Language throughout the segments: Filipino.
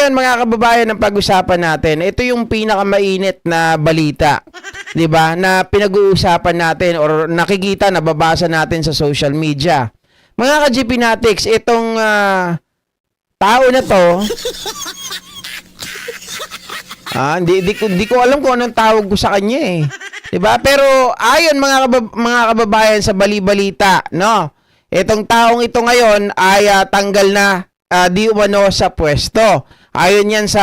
ngayon mga kababayan ang pag-usapan natin. Ito yung pinakamainit na balita, 'di ba? Na pinag-uusapan natin or nakikita, nababasa natin sa social media. Mga ka-GP Natics, itong tao na 'to, hindi ko alam kung anong tawag ko sa kanya eh. 'Di ba? Pero ayon mga kababayan sa bali-balita, no? Itong taong ito ngayon ay tanggal na di umano sa pwesto. Ayon yan sa,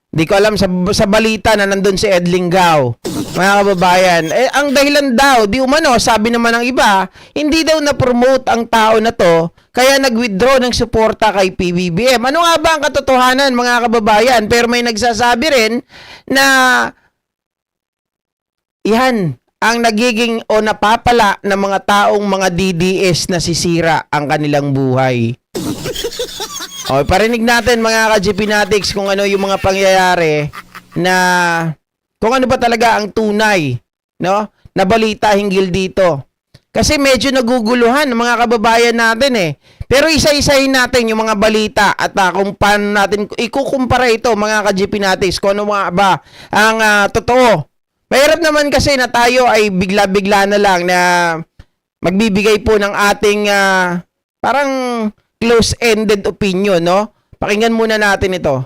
di ko alam, sa balita na nandun si Ed Linggao. Mga kababayan, ang dahilan daw, di umano, sabi naman ng iba, hindi daw na-promote ang tao na to, kaya nag-withdraw ng suporta kay PBBM. Ano nga ba ang katotohanan, mga kababayan? Pero may nagsasabi rin na yan ang nagiging o napapala ng mga taong mga DDS na sisira ang kanilang buhay. Okay, parinig natin mga ka-GP Natics kung ano yung mga pangyayari na kung ano ba talaga ang tunay, no? Na balita hinggil dito. Kasi medyo naguguluhan ng mga kababayan natin eh. Pero isa-isahin natin yung mga balita at kung paano natin ikukumpara ito mga ka-GP Natics kung ano mga ba ang totoo. Mahirap naman kasi na tayo ay bigla-bigla na lang na magbibigay po ng ating parang close-ended opinion, no? Pakinggan muna natin ito.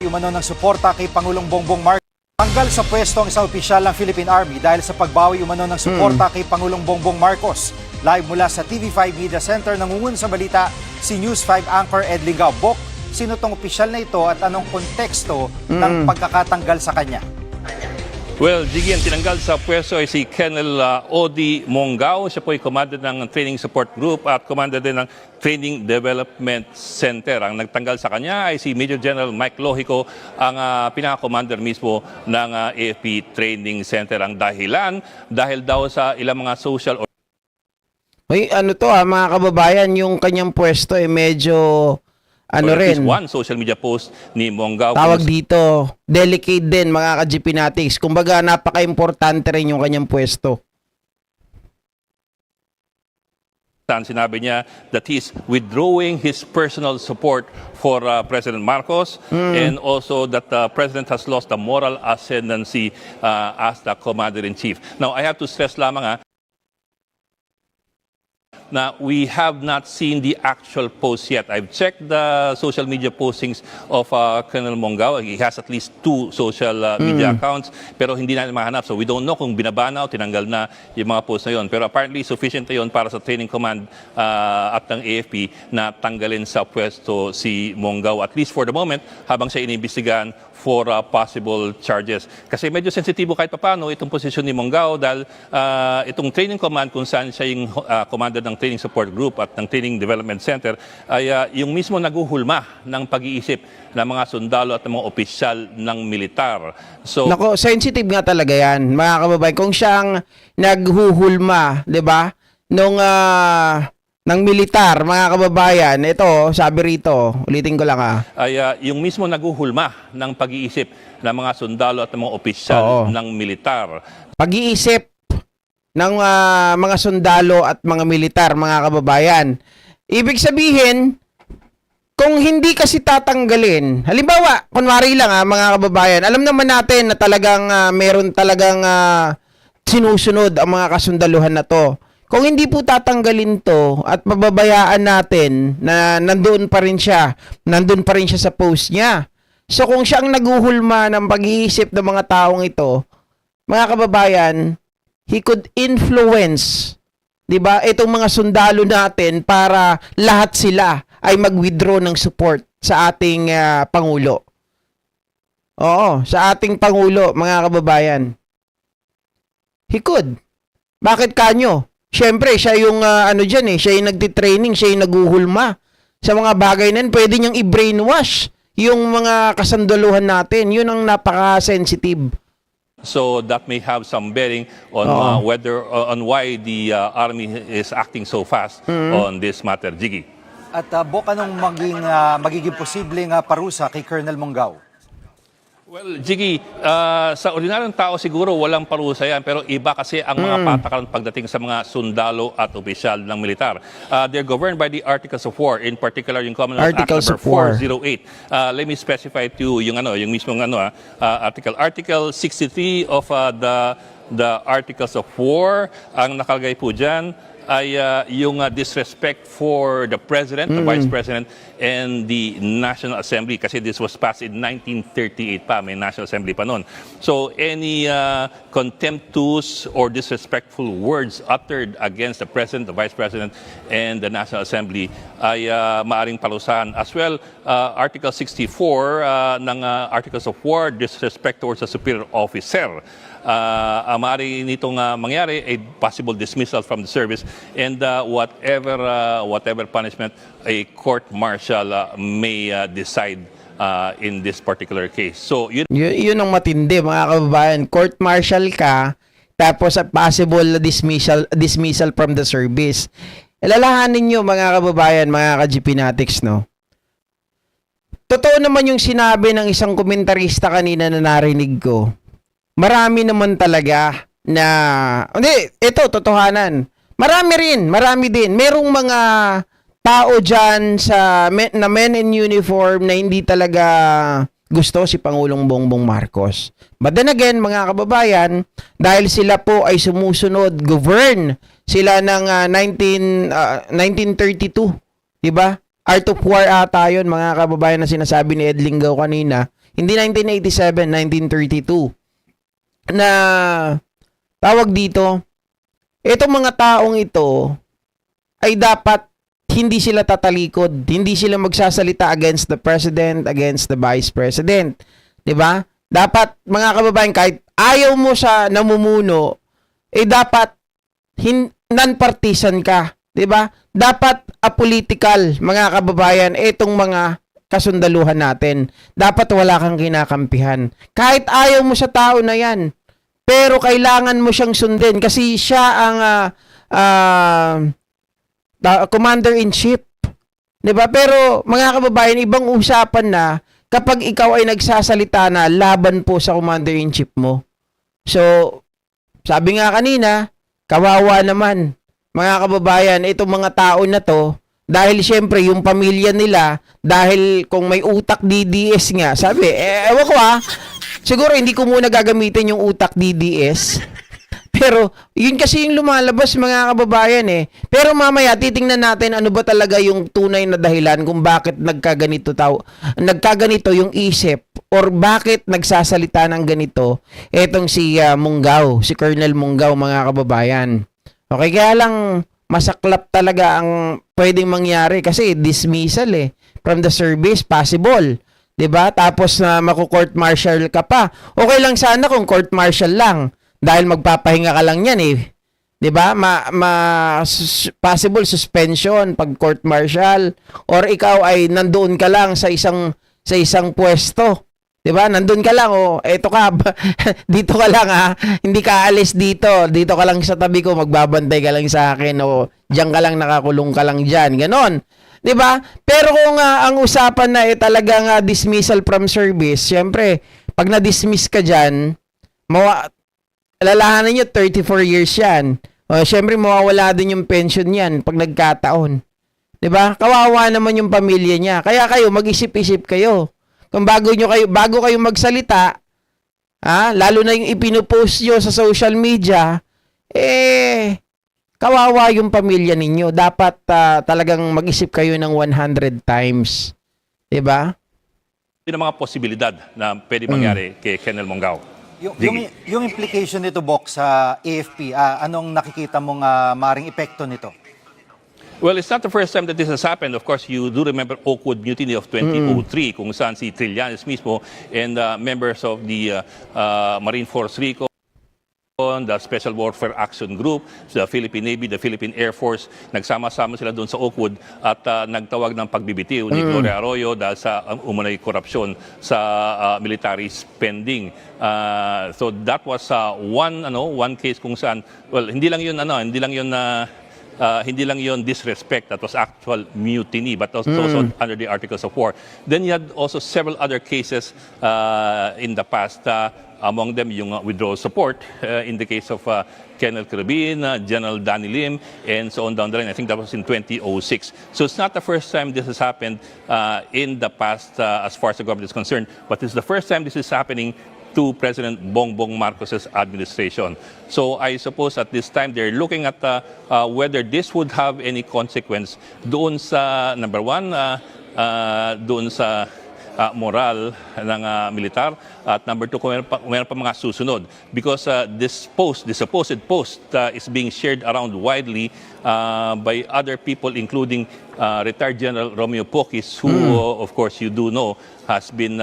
Umano ng suporta kay Pangulong Bongbong Marcos. Tanggal sa pwesto ang isang opisyal ng Philippine Army dahil sa pagbawi umano ng suporta kay Pangulong Bongbong Marcos. Live mula sa TV5 Media Center, nangungun sa balita si News 5 anchor Ed Linggao. Bok, sino tong opisyal na ito at anong konteksto ng pagkakatanggal sa kanya? Well, Jiggy, ang tinanggal sa pwesto ay si Colonel Odi Mongao. Siya po ay commander ng Training Support Group at commander din ng Training Development Center. Ang nagtanggal sa kanya ay si Major General Mike Lohico, ang pinaka-commander mismo ng AFP Training Center. Ang dahilan, dahil daw sa ilang mga social Hoy, ano to mga kababayan, yung kanyang pwesto ay medyo ano at rin, least one social media post ni Mongao. tawag dito, delicate din mga ka-GP Natics. Kumbaga, napaka-importante rin yung kanyang pwesto. Sinabi niya that he's withdrawing his personal support for President Marcos and also that the President has lost the moral ascendancy as the Commander-in-Chief. Now, I have to stress lamang na we have not seen the actual post yet. I've checked the social media postings of Colonel Mongao. He has at least 2 social media accounts, pero hindi natin mahanap. So we don't know kung binabana o tinanggal na yung mga posts na yun. Pero apparently sufficient na yun para sa training command at ng AFP na tanggalin sa pwesto si Mongao, at least for the moment, habang siya iniimbestigahan for possible charges. Kasi medyo sensitibo kahit papano itong posisyon ni Mongao dahil itong training command kung saan siya yung commander ng Training Support Group at ng Training Development Center ay yung mismo naguhulma ng pag-iisip ng mga sundalo at ng mga opisyal ng militar. So, Nako, sensitive nga talaga yan, mga kababayan. Kung siyang naghuhulma, 'di ba? Nung ng militar, mga kababayan, ito, sabi rito, ulitin ko lang ay yung mismo naguhulma ng pag-iisip ng mga sundalo at ng mga opisyal ng militar. Pag-iisip ng mga sundalo at mga militar, mga kababayan. Ibig sabihin, kung hindi kasi tatanggalin, halimbawa, kunwari lang mga kababayan, alam naman natin na talagang meron talagang sinusunod ang mga kasundaluhan na to. Kung hindi po tatanggalin to at pababayaan natin na nandun pa rin siya sa post niya. So kung siya ang naguhulma ng pag-iisip ng mga taong ito, mga kababayan, he could influence, 'di ba, itong mga sundalo natin para lahat sila ay mag-withdraw ng support sa ating Pangulo. Oo, sa ating Pangulo, mga kababayan. He could. Bakit kanyo? Siyempre, siya yung siya yung nagtitraining, siya yung naguhulma sa mga bagay na yun. Pwede niyang i-brainwash yung mga kasandaluhan natin. Yun ang napaka-sensitive. So that may have some bearing on whether on why the army is acting so fast on this matter, Jiggy. At Bok, anong magiging posibleng parusa kay Colonel Mongao? Well, Jiggy, sa ordinaryong tao siguro walang parusa yan, pero iba kasi ang mga patakaran pagdating sa mga sundalo at opisyal ng militar. They're governed by the Articles of War, in particular yung Commonwealth Act Articles number of War. 408. Let me specify to you yung mismong article. Article 63 of the Articles of War, ang nakalagay po dyan ay yung disrespect for the President, the Vice President, and the National Assembly. Kasi this was passed in 1938 pa, may National Assembly pa noon. So any contemptuous or disrespectful words uttered against the President, the Vice President, and the National Assembly ay maaring parusahan. As well, Article 64 ng Articles of War, disrespect towards a superior officer. Ang maaari nitong mangyari ay possible dismissal from the service and whatever punishment a court martial may decide in this particular case. So yun Yun ang matindi, mga kababayan. Court martial ka, tapos a possible dismissal from the service. Alalahanin nyo, mga kababayan, mga ka-GPnatics, no? Totoo naman yung sinabi ng isang komentarista kanina na narinig ko. Marami naman talaga na, hindi, ito, totohanan. Marami din. Merong mga tao dyan na men in uniform na hindi talaga gusto si Pangulong Bongbong Marcos. But then again, mga kababayan, dahil sila po ay sumusunod, govern sila ng 1932, di ba? Art of War ata yun, mga kababayan, na sinasabi ni Ed Lingaw kanina. Hindi 1987, 1932. Na tawag dito, itong mga taong ito ay dapat hindi sila tatalikod, hindi sila magsasalita against the president, against the vice president. 'Di ba? Dapat, mga kababayan, kahit ayaw mo sa namumuno, dapat non-partisan ka, 'di ba? Dapat apolitical, mga kababayan, itong mga kasundaluhan natin. Dapat wala kang kinakampihan. Kahit ayaw mo sa tao na 'yan, pero kailangan mo siyang sundin kasi siya ang commander-in-chief. 'Di ba? Pero, mga kababayan, ibang usapan na kapag ikaw ay nagsasalita na laban po sa commander-in-chief mo. So, sabi nga kanina, kawawa naman, mga kababayan, itong mga tao na to, dahil syempre yung pamilya nila, dahil kung may utak DDS nga, sabi, ewan ko siguro hindi ko muna gagamitin yung utak DDS. Pero, yun kasi yung lumalabas, mga kababayan Pero mamaya, titingnan natin ano ba talaga yung tunay na dahilan kung bakit nagkaganito yung isip or bakit nagsasalita ng ganito etong si Munggaw, si Colonel Munggaw, mga kababayan. Okay, kaya lang masaklap talaga ang pwedeng mangyari kasi dismissal from the service, possible. 'Di ba? Tapos maku-court martial ka pa. Okay lang sana kung court martial lang dahil magpapahinga ka lang niyan 'Di ba? Possible suspension pag court martial or ikaw ay nandoon ka lang sa isang pwesto. 'Di ba? Nandoon ka lang eto ka dito ka lang hindi ka alis dito. Dito ka lang sa tabi ko, magbabantay ka lang sa akin diyan ka lang, nakakulong ka lang diyan. Ganon. 'Di ba? Pero kung ang usapan na talagang dismissal from service, syempre, pag na-dismiss ka diyan, alalahanan niyo 34 years 'yan. Syempre mawawala din yung pension niyan pag nagkataon. 'Di ba? Kawawa naman yung pamilya niya. Kaya kayo mag-isip-isip kayo. Kung bago kayo magsalita, lalo na yung ipinupost nyo sa social media, kawawa yung pamilya ninyo. Dapat talagang mag-isip kayo ng 100 times. 'Di ba? yun ang mga posibilidad na pwede mangyari kay Colonel Munggaw. Yung implication nito, Bok, sa AFP, anong nakikita mong maring epekto nito? Well, it's not the first time that this has happened. Of course, you do remember Oakwood Mutiny of 2003, kung saan si Trillanes mismo and members of the Marine Force RICO, the Special Warfare Action Group, the Philippine Navy, the Philippine Air Force, nagsama-sama sila doon sa Oakwood at nagtawag ng pagbibitiw ni Gloria Arroyo dahil sa umunay korupsyon sa military spending. So that was one case kung saan, well, hindi lang yun hindi lang yon disrespect, that was actual mutiny, but also under the Articles of War. Then you had also several other cases in the past, among them yung withdrawal support in the case of Colonel Carabin, General Danny Lim, and so on down the line. I think that was in 2006. So it's not the first time this has happened in the past as far as the government is concerned, but it's the first time this is happening to President Bongbong Marcos's administration. So I suppose at this time they're looking at whether this would have any consequence doon sa, number one, doon sa moral ng militar, at number two, kung meron pa mga susunod. Because this supposed post is being shared around widely by other people, including retired General Romeo Pocis, who, of course, you do know, has been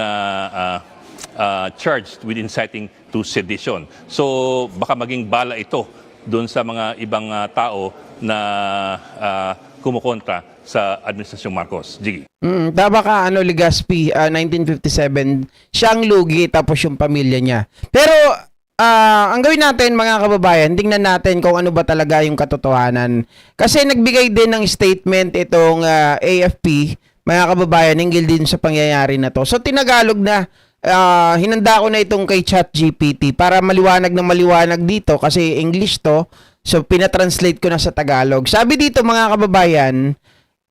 charged with inciting to sedition. So baka maging bala ito doon sa mga ibang tao na kumukontra sa Administrasyong Marcos. Jiggy. Tama ka, Legaspi, 1957, siyang lugi tapos yung pamilya niya. Pero ang gawin natin, mga kababayan, tingnan natin kung ano ba talaga yung katotohanan. Kasi nagbigay din ng statement itong AFP, mga kababayan, hinggil din sa pangyayari na to. So tinagalog na, hinanda ko na itong kay ChatGPT para maliwanag na maliwanag dito kasi English to. So pinatranslate ko na sa Tagalog. Sabi dito, mga kababayan,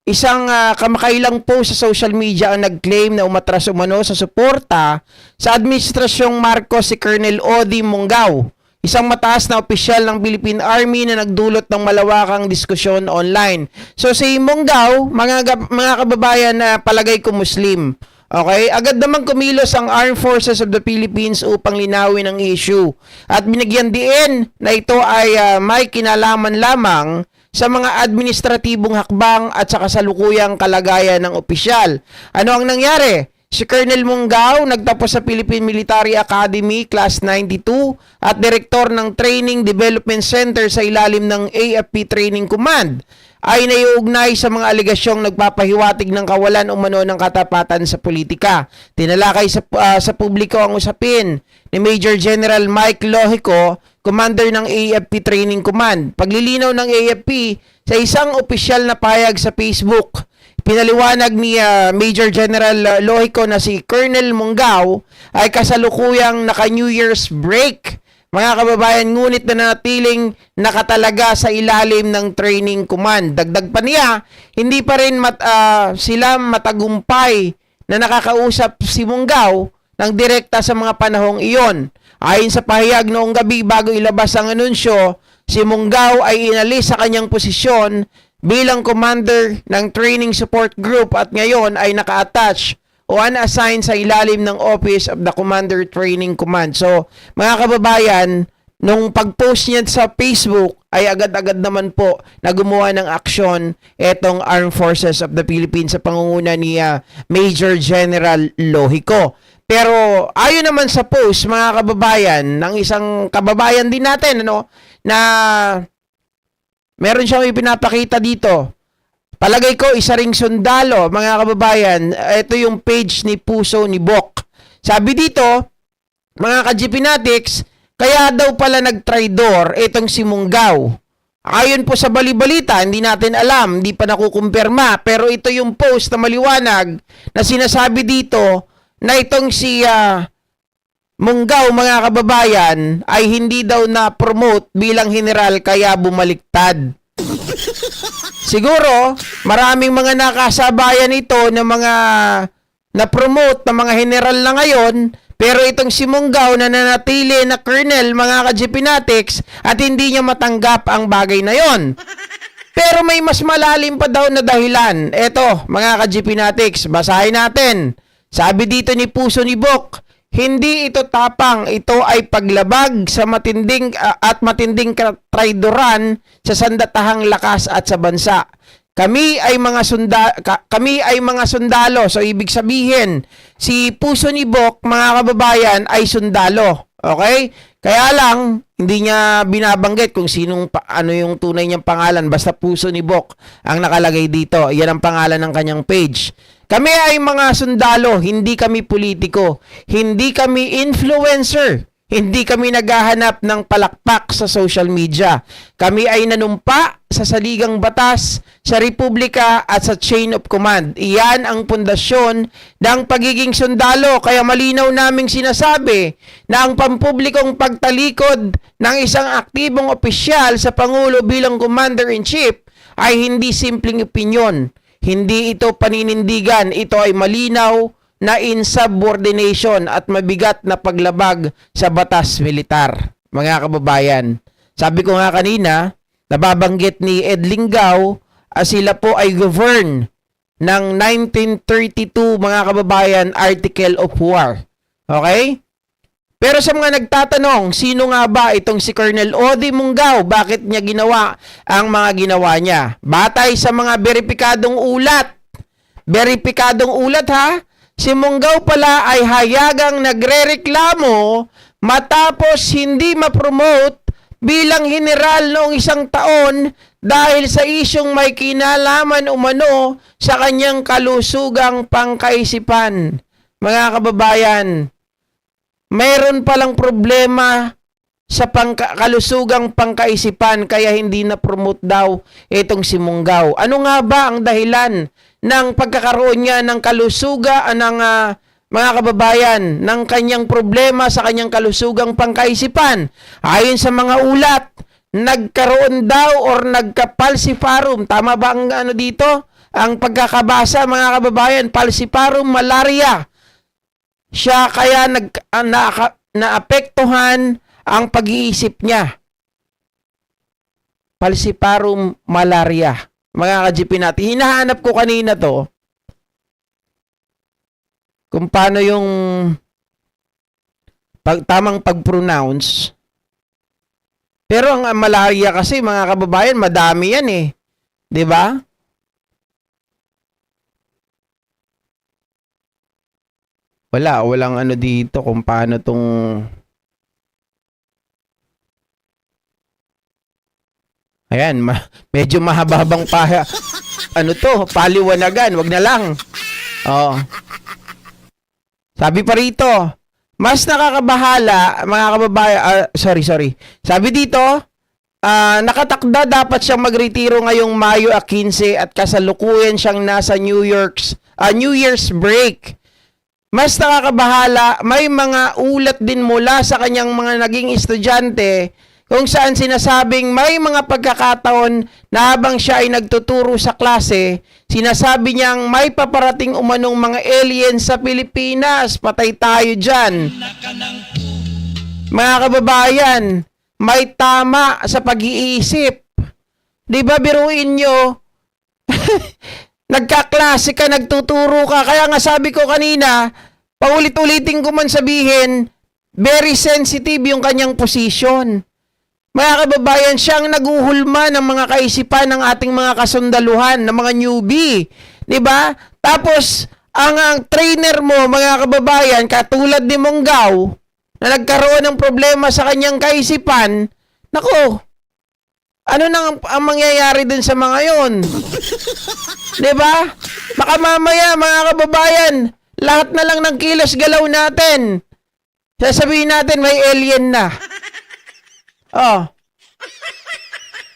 isang kamakailang post sa social media ang nag-claim na umatras umano sa suporta sa Administrasyong Marcos si Colonel Odi Mongao, isang mataas na opisyal ng Philippine Army na nagdulot ng malawakang diskusyon online. So si Mongao, mga kababayan na palagay ko Muslim. Okay, agad naman kumilos ang Armed Forces of the Philippines upang linawin ang issue at binigyan din na ito ay may kinalaman lamang sa mga administratibong hakbang at sa kasalukuyang kalagayan ng opisyal. Ano ang nangyari? Si Colonel Mongao nagtapos sa Philippine Military Academy Class 92 at direktor ng Training Development Center sa ilalim ng AFP Training Command ay naiugnay sa mga aligasyong nagpapahiwatig ng kawalan umano ng katapatan sa politika. Tinalakay sa publiko ang usapin ni Major General Mike Lohico, commander ng AFP Training Command. Paglilinaw ng AFP sa isang opisyal na payag sa Facebook, pinaliwanag ni Major General Lohico na si Colonel Mongao ay kasalukuyang naka-New Year's break, mga kababayan, ngunit na nanatiling nakatalaga sa ilalim ng training command. Dagdag pa niya, hindi pa rin sila matagumpay na nakakausap si Mongao ng direkta sa mga panahong iyon. Ayon sa pahayag noong gabi bago ilabas ang anunsyo, si Mongao ay inalis sa kanyang posisyon bilang commander ng Training Support Group at ngayon ay naka-attach o unassigned sa ilalim ng Office of the Commander Training Command. So, mga kababayan, nung pag-post niya sa Facebook, ay agad-agad naman po na gumawa ng aksyon etong Armed Forces of the Philippines sa pangunguna ni Major General Lohico. Pero ayon naman sa post, mga kababayan, ng isang kababayan din natin, na meron siyang ipinapakita dito. Palagay ko, isa ring sundalo, mga kababayan. Ito yung page ni Puso ni Bok. Sabi dito, mga ka-GPnatics, kaya daw pala nag-traidor itong si Mongao. Ayon po sa balibalita, hindi natin alam, hindi pa nakukumpirma, pero ito yung post na maliwanag na sinasabi dito na itong si Mongao, mga kababayan, ay hindi daw na-promote bilang general kaya bumaliktad. Siguro, maraming mga nakasabayan ito na mga na-promote na mga general na ngayon, pero itong si Mongao na nanatili na colonel, mga ka-GPnatics, at hindi niya matanggap ang bagay na yon. Pero may mas malalim pa daw na dahilan. Eto, mga ka-GPnatics, basahin natin. Sabi dito ni Puso ni Bok, hindi ito tapang, ito ay paglabag sa matinding traidoran sa sandatahang lakas at sa bansa. Kami ay mga sundalo. So ibig sabihin, si Puso ni Bok, mga kababayan, ay sundalo. Okay? Kaya lang hindi niya binabanggit kung ano yung tunay niyang pangalan, basta Puso ni Bok ang nakalagay dito. Yan ang pangalan ng kanyang page. Kami ay mga sundalo, hindi kami politiko, hindi kami influencer, Hindi kami naghahanap ng palakpak sa social media. Kami ay nanumpa sa saligang batas, sa republika at sa chain of command. Iyan ang pundasyon ng pagiging sundalo. Kaya malinaw naming sinasabi na ang pampublikong pagtalikod ng isang aktibong opisyal sa Pangulo bilang Commander-in-Chief ay hindi simpleng opinyon. Hindi ito paninindigan. Ito ay malinaw na insubordination at mabigat na paglabag sa batas militar. Mga kababayan, sabi ko nga kanina, nababanggit ni Ed Linggau, sila po ay govern ng 1932, mga kababayan, Article of War. Okay? Pero sa mga nagtatanong, sino nga ba itong si Colonel Odi Munggao? Bakit niya ginawa ang mga ginawa niya? Batay sa mga beripikadong ulat. Beripikadong ulat ha? Si Munggao pala ay hayagang nagrereklamo matapos hindi ma-promote bilang general noong isang taon dahil sa isyong may kinalaman umano sa kanyang kalusugang pangkaisipan. Mga kababayan, mayroon palang problema sa kalusugang pangkaisipan kaya hindi na-promote daw itong si Munggao. Ano nga ba ang dahilan ng pagkakaroon niya ng kalusugan ng mga kababayan ng kanyang problema sa kanyang kalusugang pangkaisipan? Ayon sa mga ulat, nagkaroon daw or nagka-falciparum. Tama ba ang dito? Ang pagkakabasa, mga kababayan, falciparum malaria. Siya kaya naapektuhan ang pag-iisip niya. Falciparum malaria. Mga ka-GP natin, hinahanap ko kanina to kung paano yung tamang pag-pronounce. Pero ang malaria kasi, mga kababayan, madami yan eh. 'Di ba? Walang ano dito kung paano tong ayan, medyo mahaba-habang ano to, paliwanagan, wag na lang. Oo. Sabi pa rito, mas nakakabahala, mga kababayan, sorry. Sabi dito, nakatakda dapat siyang magretiro ngayong Mayo 15 at kasalukuyan siyang nasa New Year's break. Mas nakakabahala, may mga ulat din mula sa kanyang mga naging estudyante kung saan sinasabing may mga pagkakataon na habang siya ay nagtuturo sa klase, sinasabi niyang may paparating umanong mga aliens sa Pilipinas. Patay tayo dyan. Mga kababayan, may tama sa pag-iisip. Di ba biruin nyo? Nagkaklase ka, nagtuturo ka. Kaya nga sabi ko kanina, paulit-ulitin ko man sabihin, very sensitive yung kanyang position. Mga kababayan, siyang naguhulma ng mga kaisipan ng ating mga kasundaluhan, ng mga newbie. Diba? Tapos, ang trainer mo, mga kababayan, katulad ni Munggao, na nagkaroon ng problema sa kanyang kaisipan, nako, ano nang ang mangyayari din sa mga yon? Diba? Baka mamaya, mga kababayan, lahat na lang ng kilos galaw natin, sasabihin natin may alien na. Oh.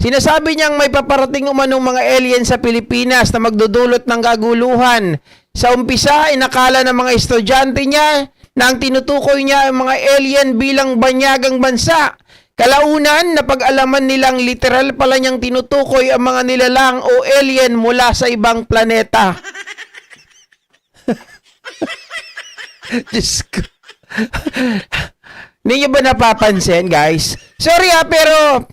Sinasabi niyang may paparating umanong mga alien sa Pilipinas na magdudulot ng kaguluhan. Sa umpisa, inakala ng mga estudyante niya na ang tinutukoy niya ay mga alien bilang banyagang bansa. Kalaunan, napag-alaman nilang literal pala niyang tinutukoy ang mga nilalang o alien mula sa ibang planeta. Diyos ko. Hindi niyo ba napapansin, guys? Sorry pero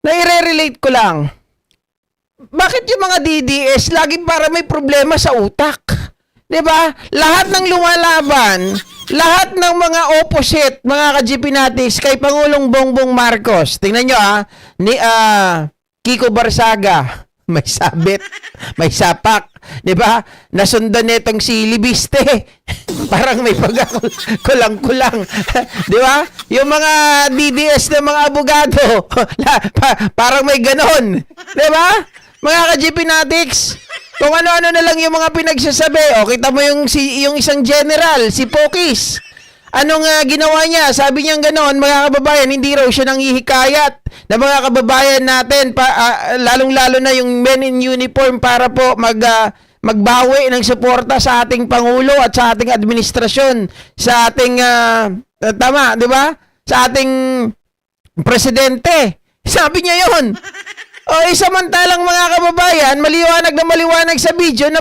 naire-relate ko lang. Bakit yung mga DDS lagi para may problema sa utak? 'Di ba? Lahat ng lumalaban, lahat ng mga opposite, mga ka-GP natis kay Pangulong Bongbong Marcos. Tingnan nyo ni Kiko Barsaga, may sabit, may sapak, 'di ba? Nasundan nitong si Libiste. Parang may kulang-kulang. 'Di ba? Yung mga DDS na mga abogado, parang may ganon. 'Di ba? Mga ka-GP natics, kung ano-ano na lang yung mga pinagsasabi. O, kita mo yung isang general, si Pokis. Anong ginawa niya? Sabi niya ganoon, mga kababayan, hindi raw siya nang ihikayat na mga kababayan natin, lalong-lalo na yung men in uniform para po magbawi ng suporta sa ating Pangulo at sa ating administrasyon, sa ating, tama, di ba? Sa ating presidente. Sabi niya yon. Samantalang mga kababayan, maliwanag sa video na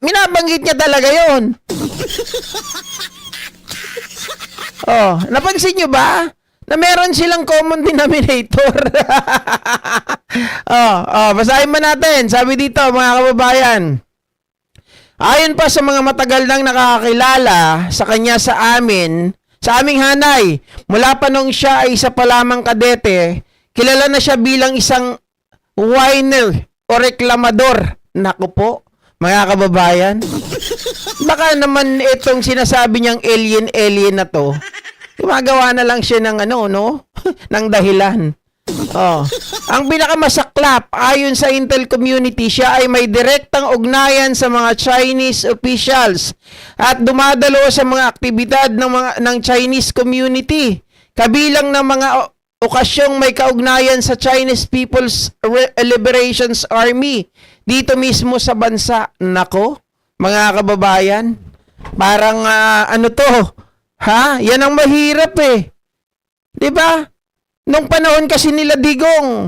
minabanggit niya talaga yon. Napansin niyo ba? Na meron silang common denominator. Basahin mo natin. Sabi dito, mga kababayan. Ayon pa sa mga matagal nang nakakakilala sa kanya sa aming hanay, mula pa nung siya ay isa pa lamang kadete, kilala na siya bilang isang whiner o reklamador. Naku po, mga kababayan. Baka naman itong sinasabi niyang alien na to, gumagawa na lang siya ng ng dahilan. Ang pinakamasaklap, ayon sa Intel community, siya ay may direktang ugnayan sa mga Chinese officials at dumadalo sa mga aktibidad ng Chinese community. Kabilang ng mga okasyong may kaugnayan sa Chinese People's Liberations Army dito mismo sa bansa. Nako, mga kababayan, parang yan ang mahirap eh. 'Di ba? Nung panahon kasi nila Digong,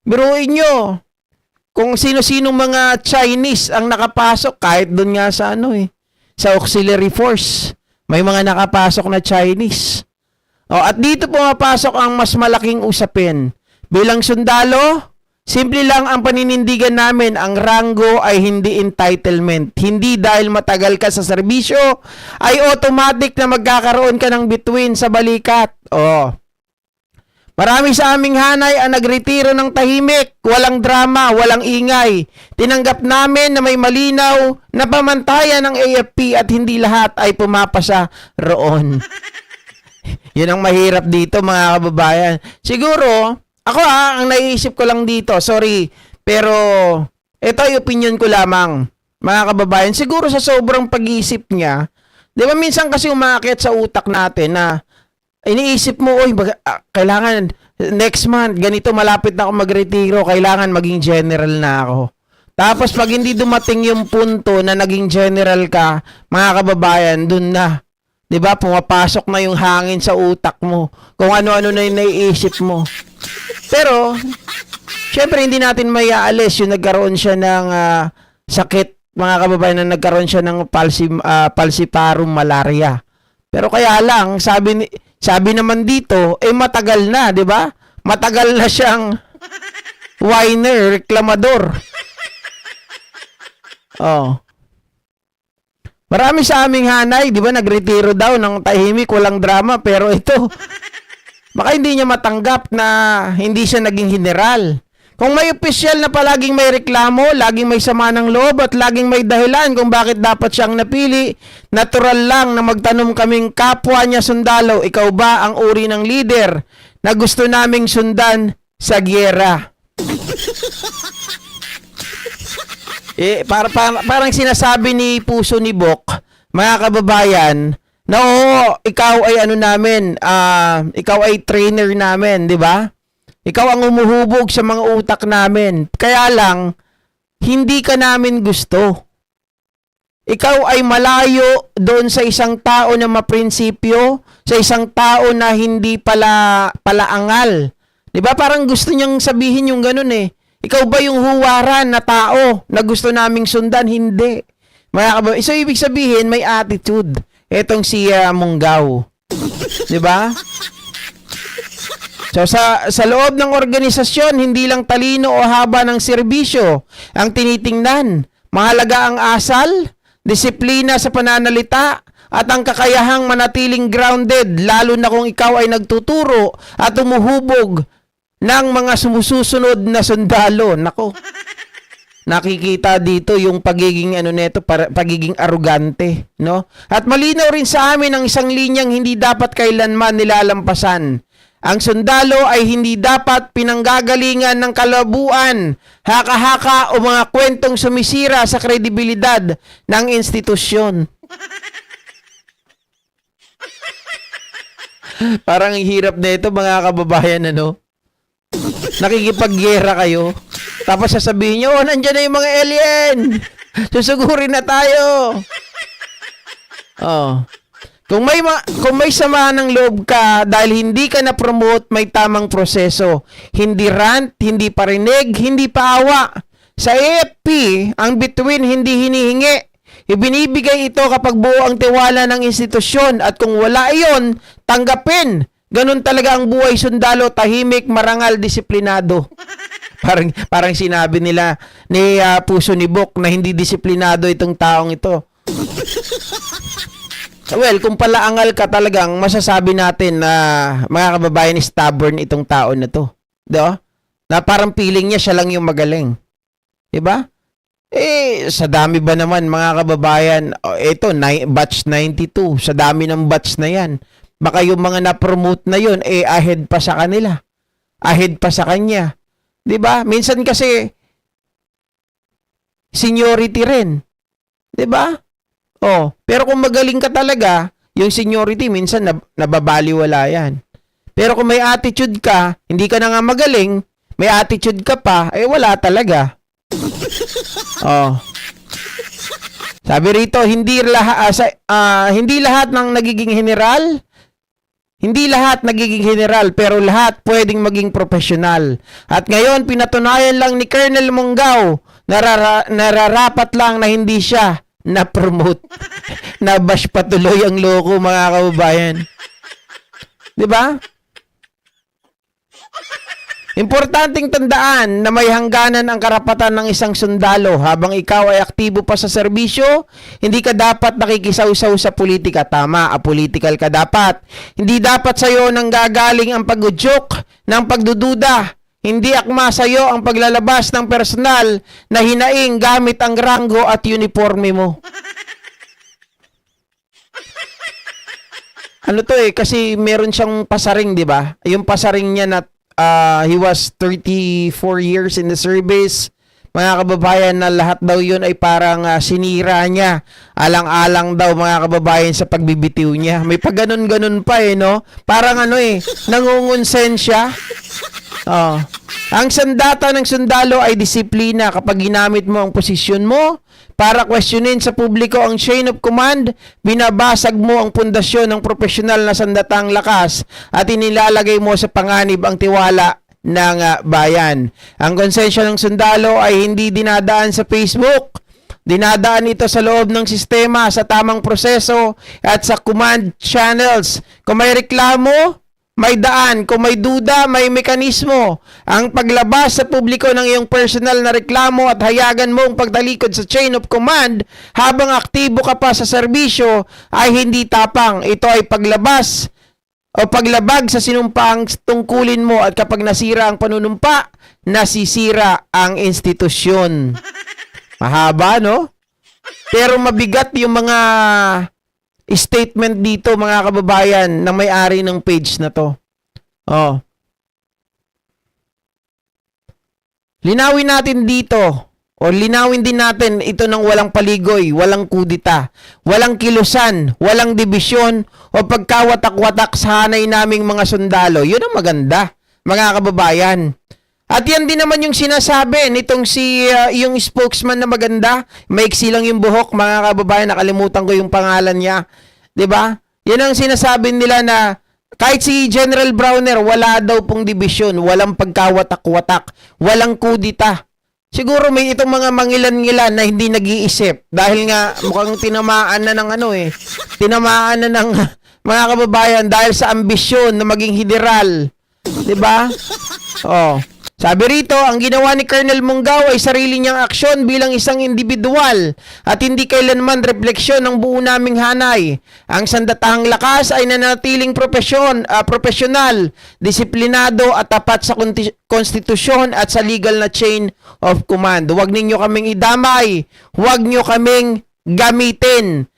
biruin nyo, kung sino-sino mga Chinese ang nakapasok, kahit doon nga sa sa auxiliary force, may mga nakapasok na Chinese. At dito pumapasok ang mas malaking usapin. Bilang sundalo, simple lang ang paninindigan namin, ang ranggo ay hindi entitlement. Hindi dahil matagal ka sa serbisyo, ay automatic na magkakaroon ka ng bituin sa balikat. Marami sa aming hanay ang nagretiro ng tahimik, walang drama, walang ingay. Tinanggap namin na may malinaw na pamantayan ng AFP at hindi lahat ay pumapasa roon. Yun ang mahirap dito, mga kababayan. Siguro, ako ang naiisip ko lang dito, sorry, pero ito ay opinion ko lamang, mga kababayan. Siguro sa sobrang pag-iisip niya, di ba minsan kasi umaakit sa utak natin na iniisip mo, kailangan next month, ganito malapit na ako magretiro, kailangan maging general na ako. Tapos pag hindi dumating yung punto na naging general ka, mga kababayan, dun na. 'Di ba? Pumapasok na yung hangin sa utak mo. Kung ano-ano na yung naiisip mo. Pero syempre hindi natin maiaalis yung nagkaroon siya ng sakit, mga kababayan, na nagkaroon siya ng falciparum malaria. Pero kaya lang, sabi naman dito, matagal na, 'di ba? Matagal na siyang whiner, reklamador. Marami sa aming hanay, 'di ba, nagretiro daw ng tahimik, walang drama, pero ito baka hindi niya matanggap na hindi siya naging general. Kung may opisyal na palaging may reklamo, laging may sama ng loob at laging may dahilan kung bakit dapat siyang napili, natural lang na magtanong kaming kapwa niya sundalo, ikaw ba ang uri ng leader na gusto naming sundan sa giyera? Parang sinasabi ni Puso ni Bok, mga kababayan, na ikaw ay ikaw ay trainer namin, 'di ba? Ikaw ang umuhubog sa mga utak namin. Kaya lang, hindi ka namin gusto. Ikaw ay malayo doon sa isang tao na maprinsipyo, sa isang tao na hindi palaangal. 'Di ba? Parang gusto niyang sabihin yung ganun eh. Ikaw ba yung huwaran na tao na gusto naming sundan? Hindi. So, ibig sabihin, may attitude. Etong si Monggao. 'Di ba? So, sa loob ng organisasyon, hindi lang talino o haba ng serbisyo ang tinitingnan. Mahalaga ang asal, disiplina sa pananalita, at ang kakayahang manatiling grounded, lalo na kung ikaw ay nagtuturo at umuhubog ng mga sumusunod na sundalo. Nako, nakikita dito yung pagiging pagiging arugante, no? At malinaw rin sa amin ang isang linyang hindi dapat kailanman nilalampasan. Ang sundalo ay hindi dapat pinanggagalingan ng kalabuan, haka-haka o mga kwentong sumisira sa kredibilidad ng institusyon. Parang ang hirap na ito, mga kababayan, ano? Nakikipaggera kayo. Tapos sasabihin nyo, oh, nandyan na yung mga alien. Susugurin na tayo. Oh. Kung may sama ng loob ka dahil hindi ka na-promote, may tamang proseso. Hindi rant, hindi parinig, hindi paawa. Sa AFP, ang bituin hindi hinihingi. Ibinibigay ito kapag buo ang tiwala ng institusyon at kung wala iyon, tanggapin. Ganun talaga ang buhay sundalo, tahimik, marangal, disiplinado. Parang sinabi nila ni Puso ni Bok na hindi disiplinado itong taong ito. Well, kung palaangal ka talagang masasabi natin na mga kababayan, stubborn itong tao na to. Do? Na parang feeling niya siya lang yung magaling. 'Di ba? Sa dami ba naman mga kababayan, ito batch 92, sa dami ng batch na 'yan. Baka yung mga na-promote na 'yon ahead pa sa kanila. Ahead pa sa kanya. 'Di ba? Minsan kasi seniority rin. 'Di ba? Oh, pero kung magaling ka talaga, yung seniority minsan nababaliwala yan. Pero kung may attitude ka, hindi ka na nga magaling, may attitude ka pa, wala talaga. Oh. Sabi rito, hindi lahat ng nagiging general, hindi lahat nagiging general, pero lahat pwedeng maging profesional. At ngayon, pinatunayan lang ni Colonel Monggao, nararapat lang na hindi siya na-promote. Nabash patuloy ang loko, mga kababayan. 'Di ba? Importanteng tandaan na may hangganan ang karapatan ng isang sundalo. Habang ikaw ay aktibo pa sa serbisyo, hindi ka dapat nakikisaw-saw sa politika. Tama, apolitical ka dapat. Hindi dapat sa'yo nang gagaling ang pag-udyok ng pagdududa. Hindi akma sa'yo ang paglalabas ng personal na hinaing gamit ang ranggo at uniforme mo. Ano to kasi meron siyang pasaring, di ba? Yung pasaring niya na he was 34 years in the service. Mga kababayan, na lahat daw yun ay parang sinira niya. Alang-alang daw, mga kababayan, sa pagbibitiw niya. May pagganon-ganon pa no? Parang nangungunsen siya. Oh. Ang sandata ng sundalo ay disiplina. Kapag ginamit mo ang posisyon mo para questionin sa publiko ang chain of command, binabasag mo ang pundasyon ng profesional na sandatang lakas at inilalagay mo sa panganib ang tiwala ng bayan. Ang konsensya ng sundalo ay hindi dinadaan sa Facebook. Dinadaan ito sa loob ng sistema, sa tamang proseso at sa command channels. Kung may reklamo, may daan. Kung may duda, may mekanismo. Ang paglabas sa publiko ng iyong personal na reklamo at hayagan mo ang pagtalikod sa chain of command habang aktibo ka pa sa serbisyo ay hindi tapang. Ito ay paglabas o paglabag sa sinumpaang tungkulin mo at kapag nasira ang panunumpa, nasisira ang institusyon. Mahaba, no? Pero mabigat yung mga statement dito, mga kababayan, na may-ari ng page na to. Oh. Linawin natin dito, o linawin din natin ito ng walang paligoy, walang kudita, walang kilusan, walang dibisyon, o pagkawatak-watak sa hanay naming mga sundalo. Yun ang maganda, mga kababayan. At yan din naman yung sinasabi nitong yung spokesman na maganda. Maiksi lang yung buhok, mga kababayan, nakalimutan ko yung pangalan niya. 'Di ba? Yan ang sinasabi nila na kahit si General Browner, wala daw pong dibisyon, walang pagkawatak-watak, walang kudita. Siguro may itong mga mangilan-ngilan na hindi nag-iisip dahil nga mukhang tinamaan na ng tinamaan na ng mga kababayan dahil sa ambisyon na maging general. 'Di ba? Oh. Sabi rito, ang ginawa ni Colonel Monggao ay sarili niyang aksyon bilang isang individual at hindi kailanman refleksyon ng buo naming hanay. Ang sandatahang lakas ay nanatiling profesional, disiplinado at tapat sa konstitusyon at sa legal na chain of command. Huwag ninyo kaming idamay, huwag nyo kaming gamitin.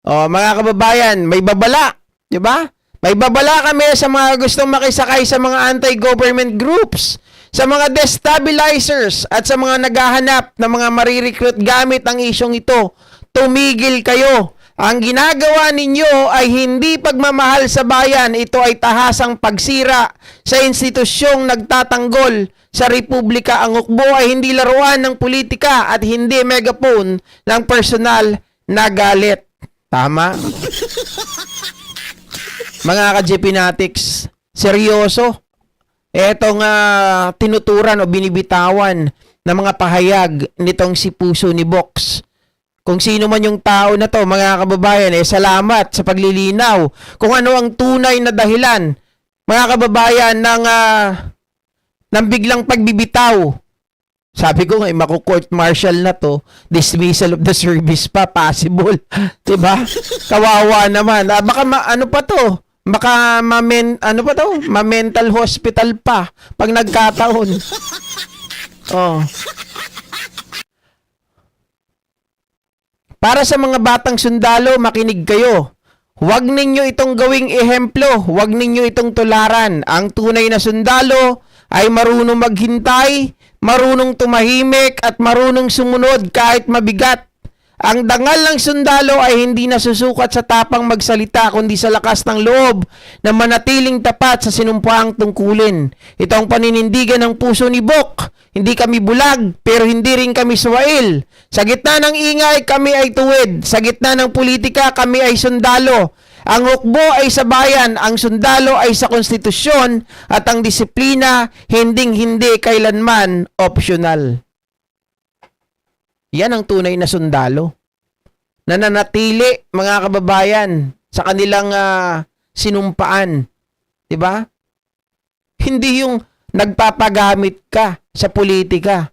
O, mga kababayan, may babala, di ba? May babala kami sa mga gustong makisakay sa mga anti-government groups, sa mga destabilizers at sa mga naghahanap ng mga marirecruit gamit ang isyong ito. Tumigil kayo. Ang ginagawa ninyo ay hindi pagmamahal sa bayan. Ito ay tahasang pagsira sa institusyong nagtatanggol sa Republika. Ang hukbo ay hindi laruan ng politika at hindi megaphone ng personal na galit. Tama? Mga ka-Jepinatics, seryoso. Etong tinuturan o binibitawan ng mga pahayag nitong si Puso ni Box. Kung sino man yung tao na to, mga kababayan, salamat sa paglilinaw. Kung ano ang tunay na dahilan, mga kababayan, ng biglang pagbibitaw. Sabi ko nga, maku-court martial na to, dismissal of the service pa, possible. Diba? Kawawa naman. Baka ano pa to? Baka ma-mental hospital pa pag nagkataon. Oh. Para sa mga batang sundalo, makinig kayo. Huwag ninyo itong gawing ehemplo. Huwag ninyo itong tularan. Ang tunay na sundalo ay marunong maghintay, marunong tumahimik, at marunong sumunod kahit mabigat. Ang dangal ng sundalo ay hindi nasusukat sa tapang magsalita, kundi sa lakas ng loob na manatiling tapat sa sinumpaang tungkulin. Ito ang paninindigan ng Puso ni Bok. Hindi kami bulag, pero hindi rin kami suwail. Sa gitna ng ingay, kami ay tuwid. Sa gitna ng politika, kami ay sundalo. Ang hukbo ay sa bayan, ang sundalo ay sa konstitusyon, at ang disiplina, hinding-hindi kailanman optional. Yan ang tunay na sundalo. Nananatili, mga kababayan, sa kanilang sinumpaan. Diba? Hindi yung nagpapagamit ka sa politika.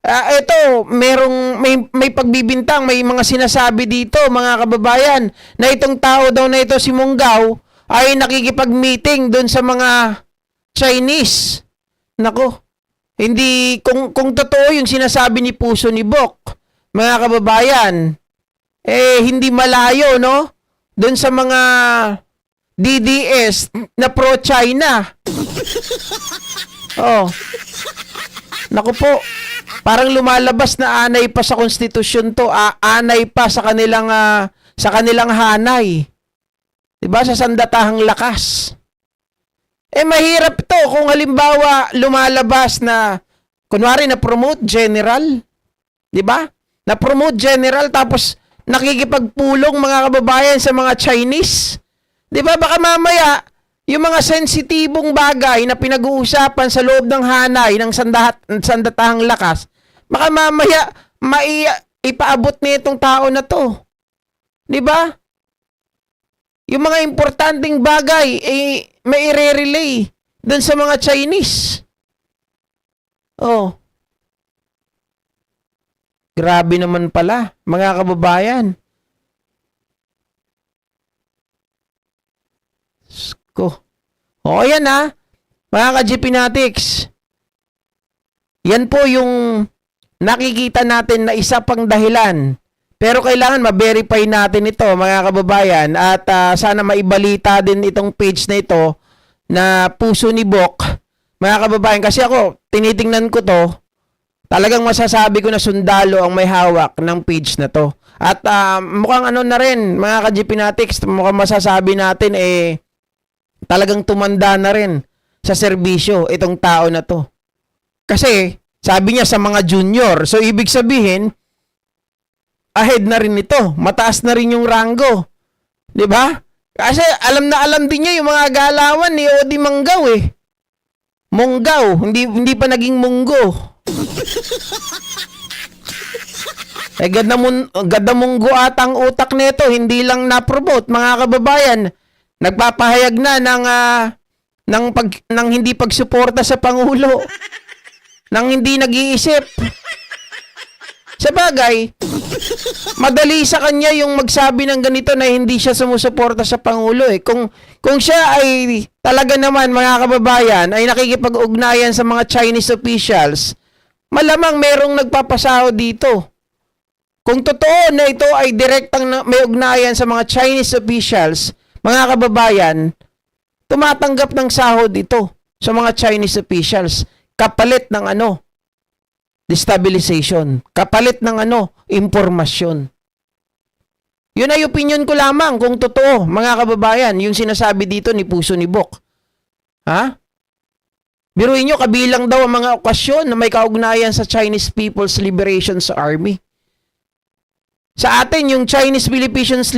Ito, may pagbibintang, may mga sinasabi dito, mga kababayan, na itong tao daw na ito, si Munggaw, ay nakikipag-meeting doon sa mga Chinese. Nako, hindi, kung totoo yung sinasabi ni Puso ni Bok, mga kababayan, hindi malayo, no? Doon sa mga DDS na pro-China. Oh. Naku po, parang lumalabas na anay pa sa konstitusyon to, anay pa sa kanilang hanay. 'Di ba, sa sandatahang lakas. Mahirap to kung halimbawa lumalabas na kunwari na promote general, 'di ba? Na promote general tapos nakikipagpulong, mga kababayan, sa mga Chinese. 'Di ba? Baka mamaya yung mga sensitibong bagay na pinag-uusapan sa loob ng hanay ng sandatahang lakas, baka mamaya ipaabot nitong tao na to. 'Di ba? Yung mga importanteng bagay may i-relay dun sa mga Chinese. Oh. Grabe naman pala, mga kababayan. O, yan mga ka-Jepinatics. Yan po yung nakikita natin na isa pang dahilan. Pero kailangan ma-verify natin ito, mga kababayan. At sana maibalita din itong page na ito na Puso ni Bok. Mga kababayan, kasi ako, tinitingnan ko to, talagang masasabi ko na sundalo ang may hawak ng page na to. At mukhang ano na rin, mga ka-Jepinatics, mukhang masasabi natin talagang tumanda na rin sa serbisyo itong tao na to. Kasi sabi niya sa mga junior, so ibig sabihin ahead na rin ito, mataas na rin yung ranggo. 'Di ba? Kasi alam na alam din niya yung mga galawan ni Odi Manggaw Munggaw, hindi pa naging Munggo. Ganda munggo atang utak nito, hindi lang na-promote, mga kababayan. Nagpapahayag na ng hindi pagsuporta sa Pangulo. Nang hindi nag-iisip. Sa bagay, madali sa kanya yung magsabi ng ganito na hindi siya sumusuporta sa Pangulo. Kung siya ay talaga naman, mga kababayan, ay nakikipag-ugnayan sa mga Chinese officials, malamang merong nagpapasahod dito. Kung totoo na ito ay direktang may ugnayan sa mga Chinese officials, mga kababayan, tumatanggap ng sahod ito sa mga Chinese officials. Kapalit ng destabilization. Kapalit ng impormasyon. Yun ay opinion ko lamang kung totoo, mga kababayan, yung sinasabi dito ni Puso ni Bok. Ha? Biruin nyo, kabilang daw ang mga okasyon na may kaugnayan sa Chinese People's Liberation Army. Sa atin, yung Chinese People's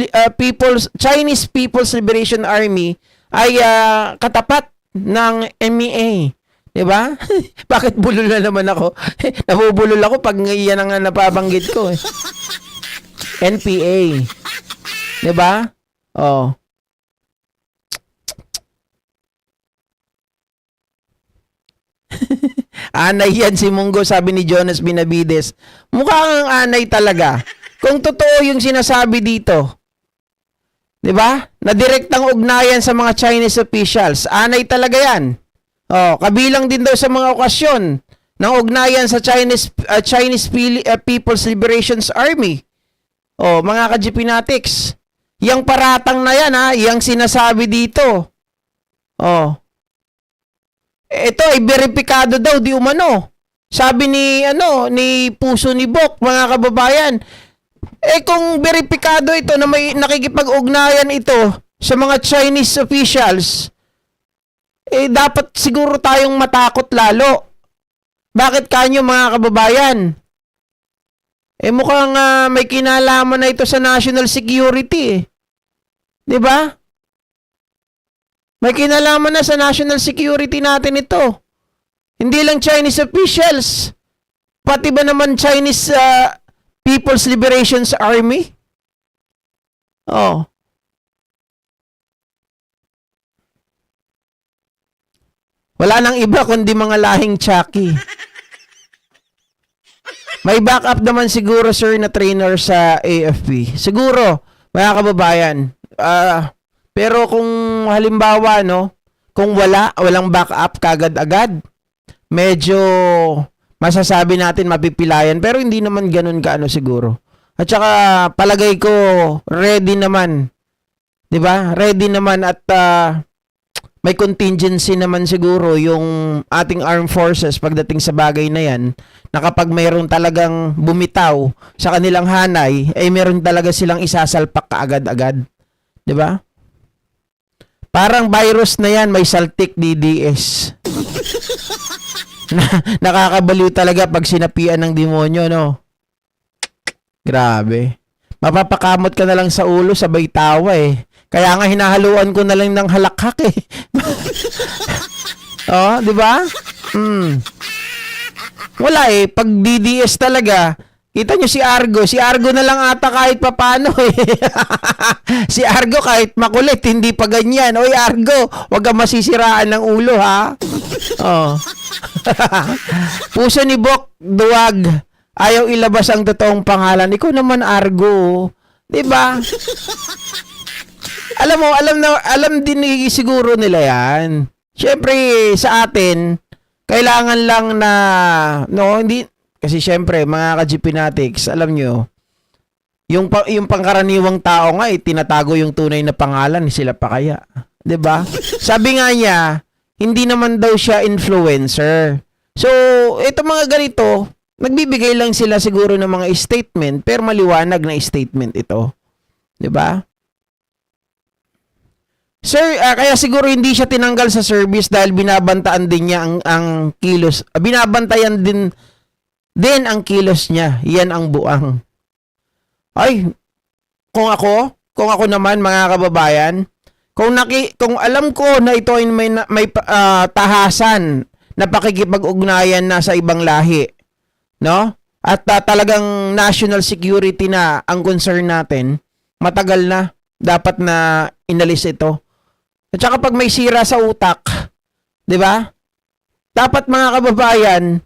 Liberation Army ay katapat ng MEA. Diba? Bakit bulol na naman ako? Nabubulol ako pag iyan ang napabanggit ko. NPA. Diba? Oh. Anay yan si Munggo, sabi ni Jonas Binavides. Mukhang anay talaga. Kung totoo yung sinasabi dito, di ba? Na direktang ugnayan sa mga Chinese officials, anay talaga yan. Oh, kabilang din daw sa mga okasyon ng ugnayan sa Chinese People's Liberation Army. Oh, mga ka-Gpnatics. Yang paratang na yan, ha, yang sinasabi dito. Oh. Ito ay beripikado daw di umano. Sabi ni Puso ni Bok, mga kababayan. Kung beripikado ito na may nakikipag-ugnayan ito sa mga Chinese officials, dapat siguro tayong matakot lalo. Bakit kanyo, mga kababayan? Mukhang may kinalaman na ito sa national security. 'Di ba? May kinalaman na sa national security natin ito. Hindi lang Chinese officials, pati ba naman Chinese People's Liberation Army? Oh. Wala nang iba kundi mga lahing Chucky. May backup naman siguro, sir, na trainer sa AFP. Siguro, mga kababayan. Pero kung halimbawa, no, kung walang backup kagad-agad, medyo masasabi natin mapipilayan. Pero hindi naman ganun kaano siguro. At saka palagay ko, ready naman. 'Di ba? Ready naman at may contingency naman siguro yung ating armed forces pagdating sa bagay na yan, na kapag mayroon talagang bumitaw sa kanilang hanay, ay mayroon talaga silang isasalpak kaagad-agad. 'Di ba? Parang virus na yan, may saltik DDS. Nakakabaliw talaga pag sinapian ng demonyo, no? Grabe. Mapapakamot ka na lang sa ulo, sabay tawa eh. Kaya nga hinahaluan ko na lang ng halakhak eh. Oh, di ba? Wala eh. Pag DDS talaga, kita nyo si Argo na lang ata kahit papano eh. Si Argo kahit makulit, hindi pa ganyan. Oy Argo, wag ka masisiraan ng ulo ha. Oh. Puso ni Bok, duwag. Ayaw ilabas ang totoong pangalan. Ikaw naman Argo. 'Di ba? Alam din siguro nila 'yan. Syempre sa atin, kailangan lang na hindi kasi syempre mga ka-Gpnatics, alam nyo, yung pangkaraniwang tao nga tinatago yung tunay na pangalan, sila pa kaya. 'Di ba? Sabi nga niya, hindi naman daw siya influencer. So, ito mga ganito, nagbibigay lang sila siguro ng mga statement, pero maliwanag na statement ito. 'Di ba? Sir, kaya siguro hindi siya tinanggal sa service dahil binabantaan din niya ang kilos. Binabantayan din ang kilos niya. Yan ang buang. Ay, kung ako naman mga kababayan, kung alam ko na ito ay may tahasan na pakikipag-ugnayan na sa ibang lahi, no? At talagang national security na ang concern natin, matagal na dapat na inalis ito. At saka pag may sira sa utak, 'di ba? Dapat mga kababayan,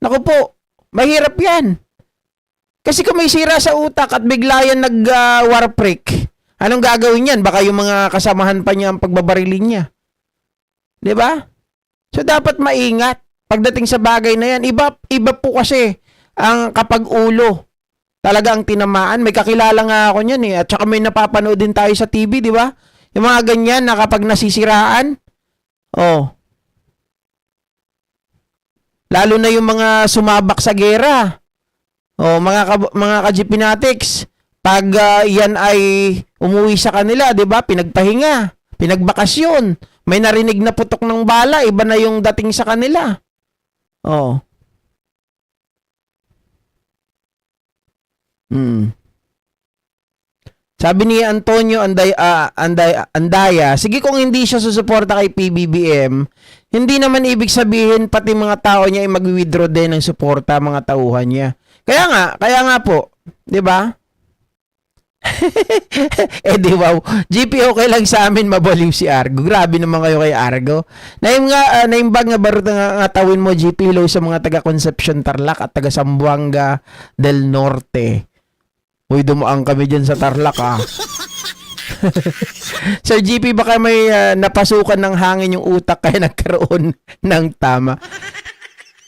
naku po, mahirap 'yan. Kasi kung may sira sa utak at bigla yan war break, anong gagawin niyan? Baka yung mga kasamahan pa niya ang pagbabarilin niya. 'Di ba? So dapat maingat pagdating sa bagay na yan. Iba po kasi ang kapag ulo talaga ang tinamaan. May kakilala nga ako niyan eh. At saka may napapanood din tayo sa TV, 'di ba? Yung mga ganyan na kapag nasisiraan, lalo na yung mga sumabak sa gera, mga ka-Gpnatics, Pag yan ay umuwi sa kanila, 'di ba? Pinagpahinga, pinagbakasyon, may narinig na putok ng bala, iba na yung dating sa kanila. Oh. Sabi ni Antonio Andaya, sige kung hindi siya susuporta kay PBBM, hindi naman ibig sabihin pati mga tao niya ay mag-withdraw din ng suporta mga tauhan niya. Kaya nga po, 'di ba? Di wow. GP okay lang sa amin mabaliw si Argo. Grabe naman kayo kay Argo. Naimbag nga barot nga tawin mo GP low sa mga taga Concepcion Tarlac at taga Zamboanga del Norte. Uy, dumaan kami dyan sa Tarlac Sir GP, baka may napasukan ng hangin yung utak kaya nagkaroon ng tama.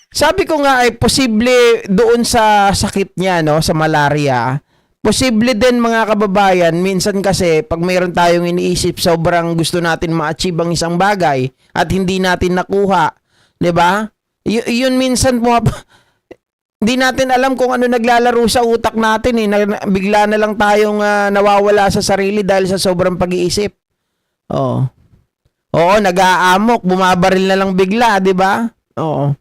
Sabi ko nga ay posible doon sa sakit niya, no, sa malaria. Posible din mga kababayan, minsan kasi pag mayroon tayong iniisip sobrang gusto natin ma-achieve ang isang bagay at hindi natin nakuha, 'di ba? Yun minsan hindi natin alam kung ano naglalaro sa utak natin bigla na lang tayong nawawala sa sarili dahil sa sobrang pag-iisip. Oo, nag-aamok, bumabaril na lang bigla, 'di ba? Oo.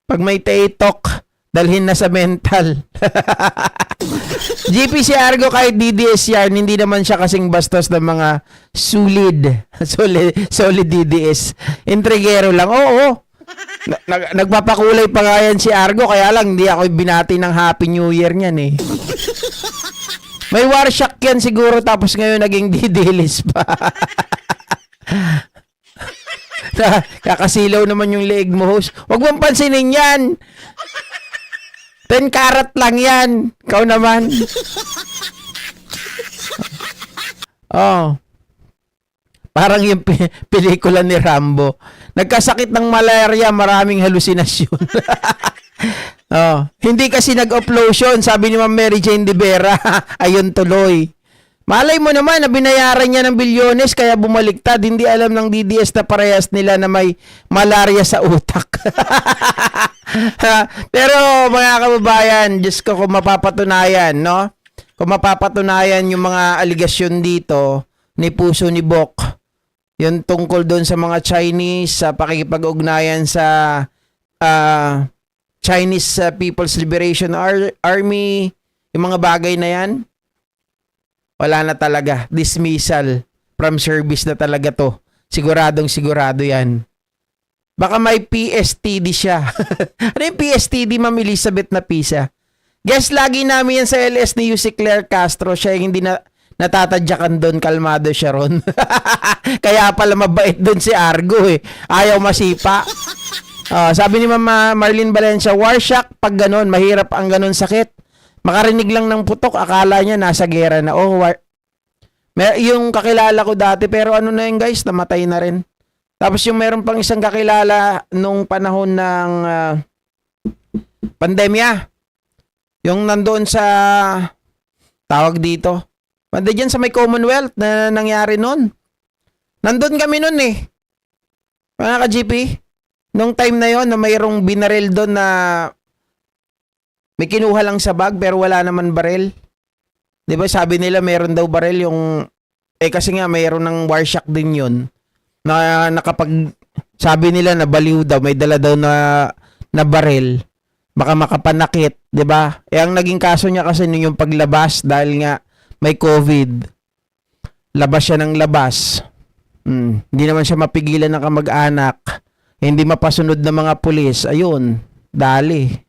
Pag may TikTok, dalhin na sa mental. GP si Argo kahit DDS yan, hindi naman siya kasing bastos ng mga solid DDS. Intrigero lang. Oo. Nagpapakulay pa nga yan si Argo, kaya lang hindi ako binati ng Happy New Year niyan May warshock yan siguro tapos ngayon naging didilis pa. Kakasilaw naman yung leeg mo, host. Huwag mong pansinin yan. 10 karat lang yan. Ikaw naman. Parang yung pelikula ni Rambo. Nagkasakit ng malaria, maraming halusinasyon. Hindi kasi nag-uplosion, sabi ni Ma'am Mary Jane de Vera. Ayun tuloy. Malay mo naman na binayaran niya ng bilyones kaya bumaliktad. Hindi alam ng DDS na parehas nila na may malaria sa utak. Pero mga kababayan, Diyos ko kung mapapatunayan, no? Kung mapapatunayan yung mga aligasyon dito ni Puso ni Bok, yung tungkol doon sa mga Chinese, sa pakikipag-ugnayan sa Chinese People's Liberation Army, yung mga bagay na yan, wala na talaga. Dismissal from service na talaga to. Siguradong sigurado yan. Baka may PSTD siya. Ano yung PSTD, Ma'am Elizabeth na Pisa? Guess lagi namin yan sa LS ni Yussi Claire Castro. Siya yung hindi natatadyakan doon. Kalmado siya ron. Kaya pala mabait doon si Argo Ayaw masipa. Sabi ni Ma'am Marlene Valencia, warshock pag ganon, mahirap ang ganon sakit. Makarinig lang ng putok, akala niya nasa gera na. Yung kakilala ko dati, pero ano na yun guys, namatay na rin. Tapos yung meron pang isang kakilala nung panahon ng pandemya. Yung nandoon sa, tawag dito, banda dyan sa may Commonwealth na nangyari nun. Nandun kami nun mga ka-GP. Nung time na yon na mayroong binaril doon na may kinuha lang sa bag pero wala naman baril. 'Di ba sabi nila meron daw baril yung kasi nga mayroon ng warshock din 'yon. Na nakapag sabi nila na baliw daw, may dala daw na baril. Baka makapanakit, 'di ba? Ang naging kaso niya kasi yung paglabas dahil nga may COVID. Labas siya ng labas. Hindi naman siya mapigilan ng kamag-anak. Hindi mapasunod ng mga pulis. Ayun, dali.